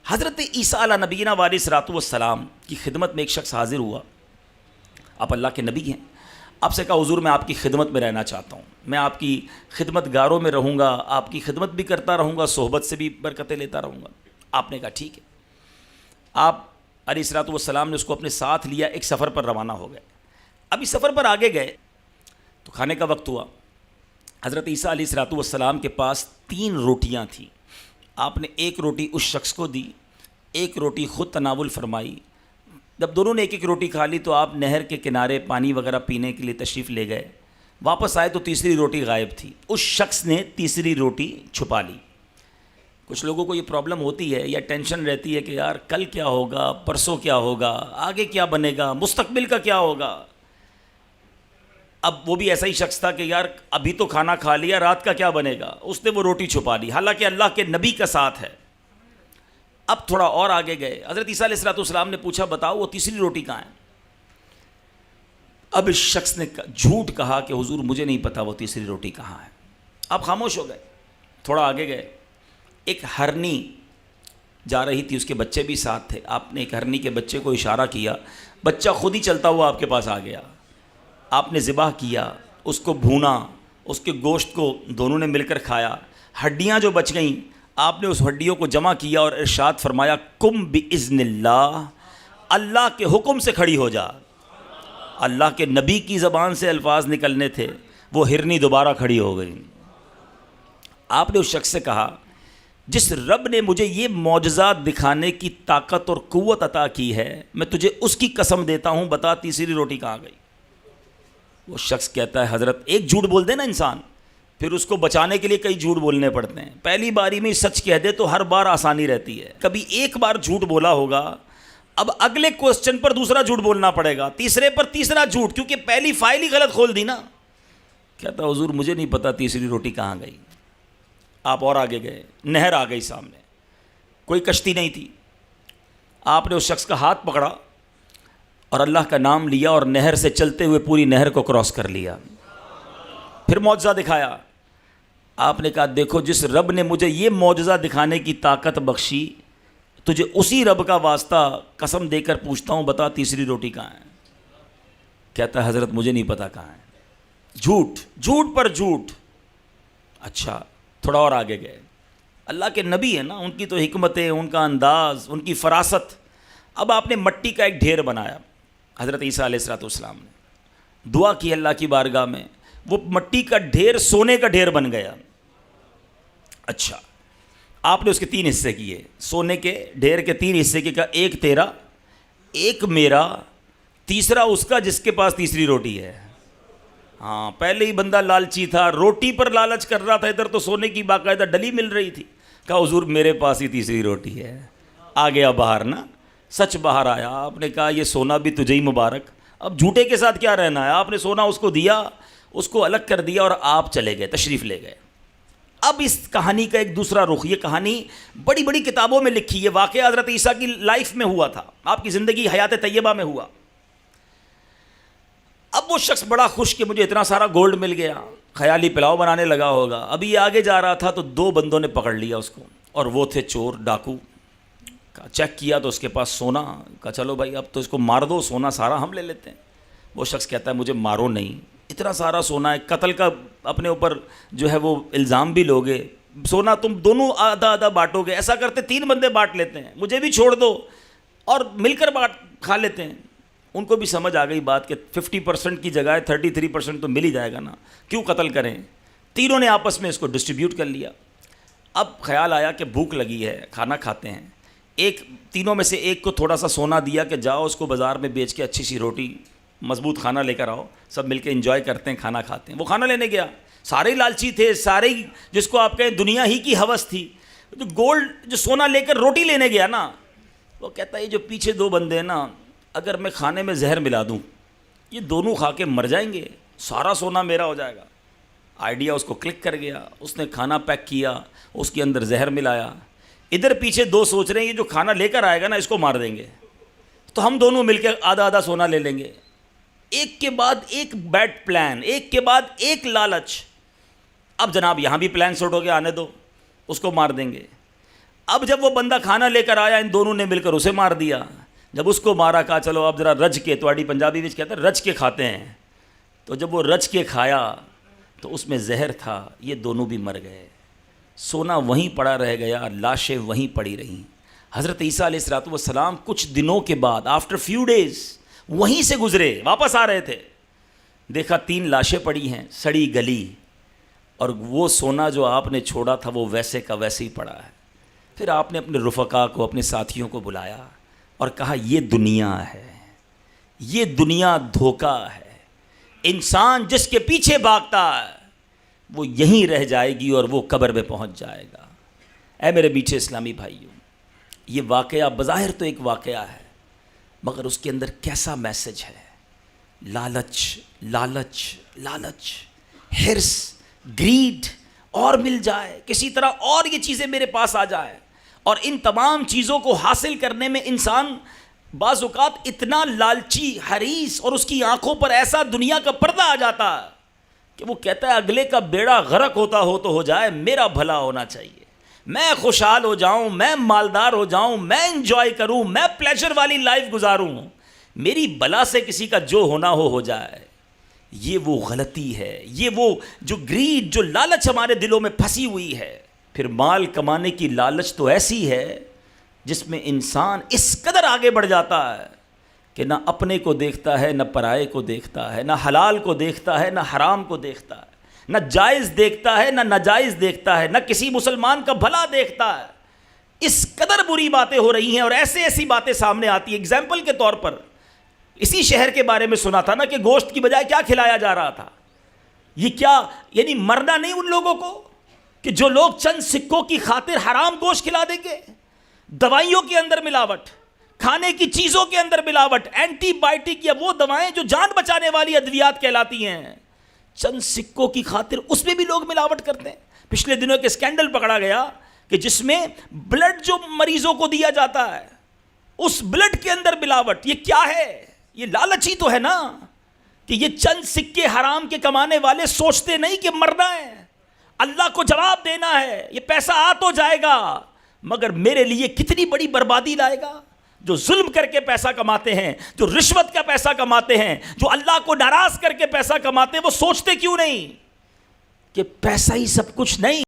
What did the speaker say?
حضرت عیسیٰ علیہ نبینا علیہ الصلوۃ والسلام کی خدمت میں ایک شخص حاضر ہوا. آپ اللہ کے نبی ہیں. آپ سے کہا حضور میں آپ کی خدمت میں رہنا چاہتا ہوں, میں آپ کی خدمت گاروں میں رہوں گا, آپ کی خدمت بھی کرتا رہوں گا, صحبت سے بھی برکتیں لیتا رہوں گا. آپ نے کہا ٹھیک ہے. آپ علیہ الصلوۃ والسلام نے اس کو اپنے ساتھ لیا, ایک سفر پر روانہ ہو گئے. اب اس سفر پر آگے گئے تو کھانے کا وقت ہوا. حضرت عیسیٰ علیہ الصلوۃ والسلام کے پاس 3 روٹیاں تھیں. آپ نے ایک روٹی اس شخص کو دی, ایک روٹی خود تناول فرمائی. جب دونوں نے ایک ایک روٹی کھا لی تو آپ نہر کے کنارے پانی وغیرہ پینے کے لیے تشریف لے گئے. واپس آئے تو تیسری روٹی غائب تھی. اس شخص نے تیسری روٹی چھپا لی. کچھ لوگوں کو یہ پرابلم ہوتی ہے یا ٹینشن رہتی ہے کہ یار کل کیا ہوگا, پرسوں کیا ہوگا, آگے کیا بنے گا, مستقبل کا کیا ہوگا. اب وہ بھی ایسا ہی شخص تھا کہ یار ابھی تو کھانا کھا لیا, رات کا کیا بنے گا. اس نے وہ روٹی چھپا لی, حالانکہ اللہ کے نبی کا ساتھ ہے. اب تھوڑا اور آگے گئے. حضرت عیسیٰ علیہ الصلوۃ والسلام نے پوچھا بتاؤ وہ تیسری روٹی کہاں ہے. اب اس شخص نے جھوٹ کہا کہ حضور مجھے نہیں پتا وہ تیسری روٹی کہاں ہے. آپ خاموش ہو گئے. تھوڑا آگے گئے. ایک ہرنی جا رہی تھی, اس کے بچے بھی ساتھ تھے. آپ نے ایک ہرنی کے بچے کو اشارہ کیا, بچہ خود ہی چلتا ہوا آپ کے پاس آ گیا. آپ نے ذبح کیا, اس کو بھونا, اس کے گوشت کو دونوں نے مل کر کھایا. ہڈیاں جو بچ گئیں آپ نے اس ہڈیوں کو جمع کیا اور ارشاد فرمایا قم باذن اللہ, اللہ کے حکم سے کھڑی ہو جا. اللہ کے نبی کی زبان سے الفاظ نکلنے تھے, وہ ہرنی دوبارہ کھڑی ہو گئی. آپ نے اس شخص سے کہا جس رب نے مجھے یہ معجزات دکھانے کی طاقت اور قوت عطا کی ہے, میں تجھے اس کی قسم دیتا ہوں, بتا تیسری روٹی کہاں گئی. وہ شخص کہتا ہے حضرت ایک جھوٹ بول دے نا انسان, پھر اس کو بچانے کے لیے کئی جھوٹ بولنے پڑتے ہیں. پہلی باری میں سچ کہہ دے تو ہر بار آسانی رہتی ہے. کبھی ایک بار جھوٹ بولا ہوگا, اب اگلے کوسچن پر دوسرا جھوٹ بولنا پڑے گا, تیسرے پر تیسرا جھوٹ, کیونکہ پہلی فائل ہی غلط کھول دی نا. کہتا حضور مجھے نہیں پتا تیسری روٹی کہاں گئی. آپ اور آگے گئے. نہر آ گئی سامنے, کوئی کشتی نہیں تھی. آپ نے اس شخص کا ہاتھ پکڑا اور اللہ کا نام لیا اور نہر سے چلتے ہوئے پوری نہر کو کراس کر لیا. پھر معجزہ دکھایا. آپ نے کہا دیکھو جس رب نے مجھے یہ معجزہ دکھانے کی طاقت بخشی, تجھے اسی رب کا واسطہ قسم دے کر پوچھتا ہوں, بتا تیسری روٹی کہاں ہے. کہتا ہے حضرت مجھے نہیں پتا کہاں ہے. جھوٹ, جھوٹ پر جھوٹ. اچھا تھوڑا اور آگے گئے. اللہ کے نبی ہیں نا, ان کی تو حکمتیں, ان کا انداز, ان کی فراست. اب آپ نے مٹی کا ایک ڈھیر بنایا. حضرت عیسیٰ علیہ الصلوۃ والسلام نے دعا کی اللہ کی بارگاہ میں, وہ مٹی کا ڈھیر سونے کا ڈھیر بن گیا. اچھا آپ نے اس کے 3 حصے کیے, سونے کے ڈھیر کے 3 حصے کیے. کہا ایک تیرا, ایک میرا, تیسرا اس کا جس کے پاس تیسری روٹی ہے. ہاں پہلے ہی بندہ لالچی تھا, روٹی پر لالچ کر رہا تھا, ادھر تو سونے کی باقاعدہ ڈلی مل رہی تھی. کہا حضور میرے پاس ہی تیسری روٹی ہے. آ گیا باہر نا, سچ باہر آیا. آپ نے کہا یہ سونا بھی تجھے ہی مبارک, اب جھوٹے کے ساتھ کیا رہنا ہے. آپ نے سونا اس کو دیا, اس کو الگ کر دیا اور آپ چلے گئے, تشریف لے گئے. اب اس کہانی کا ایک دوسرا رخ, یہ کہانی بڑی بڑی کتابوں میں لکھی. یہ واقعہ حضرت عیسیٰ کی لائف میں ہوا تھا, آپ کی زندگی حیات طیبہ میں ہوا. اب وہ شخص بڑا خوش کہ مجھے اتنا سارا گولڈ مل گیا, خیالی پلاؤ بنانے لگا ہوگا. ابھی یہ آگے جا رہا تھا تو 2 بندوں نے پکڑ لیا اس کو, اور وہ تھے چور, ڈاکو. چیک کیا تو اس کے پاس سونا. کہا چلو بھائی اب تو اس کو مار دو, سونا سارا ہم لے لیتے ہیں. وہ شخص کہتا ہے مجھے مارو نہیں, اتنا سارا سونا ہے, قتل کا اپنے اوپر جو ہے وہ الزام بھی لوگے, سونا تم دونوں آدھا آدھا بانٹو گے, ایسا کرتے 3 بندے بانٹ لیتے ہیں, مجھے بھی چھوڑ دو اور مل کر کھا لیتے ہیں. ان کو بھی سمجھ آ گئی بات کہ 50% کی جگہ 33% تو مل ہی جائے گا نا, کیوں قتل کریں. تینوں نے آپس میں اس کو ڈسٹریبیوٹ کر لیا. اب خیال آیا کہ بھوک لگی ہے, کھانا کھاتے ہیں. ایک تینوں میں سے ایک کو تھوڑا سا سونا دیا کہ جاؤ اس کو بازار میں بیچ کے اچھی سی روٹی مضبوط کھانا لے کر آؤ, سب مل کے انجوائے کرتے ہیں, کھانا کھاتے ہیں. وہ کھانا لینے گیا, سارے لالچی تھے, سارے جس کو آپ کہیں دنیا ہی کی ہوس تھی. جو گولڈ جو سونا لے کر روٹی لینے گیا نا, وہ کہتا ہے یہ جو پیچھے 2 بندے ہیں نا, اگر میں کھانے میں زہر ملا دوں یہ دونوں کھا کے مر جائیں گے, سارا سونا میرا ہو جائے گا. آئیڈیا اس کو کلک کر گیا. اس نے کھانا پیک کیا, اس کے اندر زہر ملایا. ادھر پیچھے 2 سوچ رہے ہیں یہ جو کھانا لے کر آئے گا نا اس کو مار دیں گے, تو ہم دونوں مل کے آدھا آدھا سونا لے لیں گے. ایک کے بعد ایک بیڈ پلان, ایک کے بعد ایک لالچ. اب جناب یہاں بھی پلان سوٹ ہو گیا, آنے دو, اس کو مار دیں گے. اب جب وہ بندہ کھانا لے کر آیا ان دونوں نے مل کر اسے مار دیا. جب اس کو مارا کہا چلو اب ذرا رج کے, تواڈی پنجابی میں کہتے ہیں رج کے کھاتے ہیں. تو جب وہ رج کے کھایا تو اس میں زہر تھا, یہ دونوں بھی مر گئے. سونا وہیں پڑا رہ گیا, لاشیں وہیں پڑی رہیں. حضرت عیسیٰ علیہ الصلوۃ والسلام کچھ دنوں کے بعد آفٹر فیو ڈیز وہیں سے گزرے, واپس آ رہے تھے, دیکھا 3 لاشیں پڑی ہیں سڑی گلی, اور وہ سونا جو آپ نے چھوڑا تھا وہ ویسے کا ویسے ہی پڑا ہے. پھر آپ نے اپنے رفقا کو, اپنے ساتھیوں کو بلایا اور کہا یہ دنیا ہے, یہ دنیا دھوکہ ہے. انسان جس کے پیچھے بھاگتا ہے وہ یہیں رہ جائے گی اور وہ قبر میں پہنچ جائے گا. اے میرے میٹھے اسلامی بھائیوں, یہ واقعہ بظاہر تو ایک واقعہ ہے, مگر اس کے اندر کیسا میسج ہے. لالچ لالچ لالچ, ہرس, گریڈ, اور مل جائے کسی طرح, اور یہ چیزیں میرے پاس آ جائے. اور ان تمام چیزوں کو حاصل کرنے میں انسان بعض اوقات اتنا لالچی, حریص, اور اس کی آنکھوں پر ایسا دنیا کا پردہ آ جاتا ہے کہ وہ کہتا ہے اگلے کا بیڑا غرق ہوتا ہو تو ہو جائے, میرا بھلا ہونا چاہیے, میں خوشحال ہو جاؤں, میں مالدار ہو جاؤں, میں انجوائے کروں, میں پلیجر والی لائف گزاروں, میری بلا سے کسی کا جو ہونا ہو جائے. یہ وہ غلطی ہے, یہ وہ جو گریڈ, جو لالچ ہمارے دلوں میں پھنسی ہوئی ہے. پھر مال کمانے کی لالچ تو ایسی ہے جس میں انسان اس قدر آگے بڑھ جاتا ہے کہ نہ اپنے کو دیکھتا ہے, نہ پرائے کو دیکھتا ہے, نہ حلال کو دیکھتا ہے, نہ حرام کو دیکھتا ہے, نہ جائز دیکھتا ہے, نہ ناجائز دیکھتا ہے, نہ کسی مسلمان کا بھلا دیکھتا ہے. اس قدر بری باتیں ہو رہی ہیں اور ایسی باتیں سامنے آتی ہیں. اگزامپل کے طور پر اسی شہر کے بارے میں سنا تھا نا کہ گوشت کی بجائے کیا کھلایا جا رہا تھا. یہ کیا یعنی مرنا نہیں ان لوگوں کو کہ جو لوگ چند سکوں کی خاطر حرام گوشت کھلا دیں گے. دوائیوں کے اندر ملاوٹ, کھانے کی چیزوں کے اندر ملاوٹ, اینٹی بائیوٹک یا وہ دوائیں جو جان بچانے والی ادویات کہلاتی ہیں, چند سکوں کی خاطر اس میں بھی لوگ ملاوٹ کرتے ہیں. پچھلے دنوں ایک اسکینڈل پکڑا گیا کہ جس میں بلڈ جو مریضوں کو دیا جاتا ہے اس بلڈ کے اندر ملاوٹ. یہ کیا ہے؟ یہ لالچ ہی تو ہے نا کہ یہ چند سکے حرام کے کمانے والے سوچتے نہیں کہ مرنا ہے, اللہ کو جواب دینا ہے, یہ پیسہ آ تو جائے گا مگر میرے لیے کتنی بڑی بربادی لائے گا. جو ظلم کر کے پیسہ کماتے ہیں, جو رشوت کا پیسہ کماتے ہیں, جو اللہ کو ناراض کر کے پیسہ کماتے ہیں, وہ سوچتے کیوں نہیں کہ پیسہ ہی سب کچھ نہیں.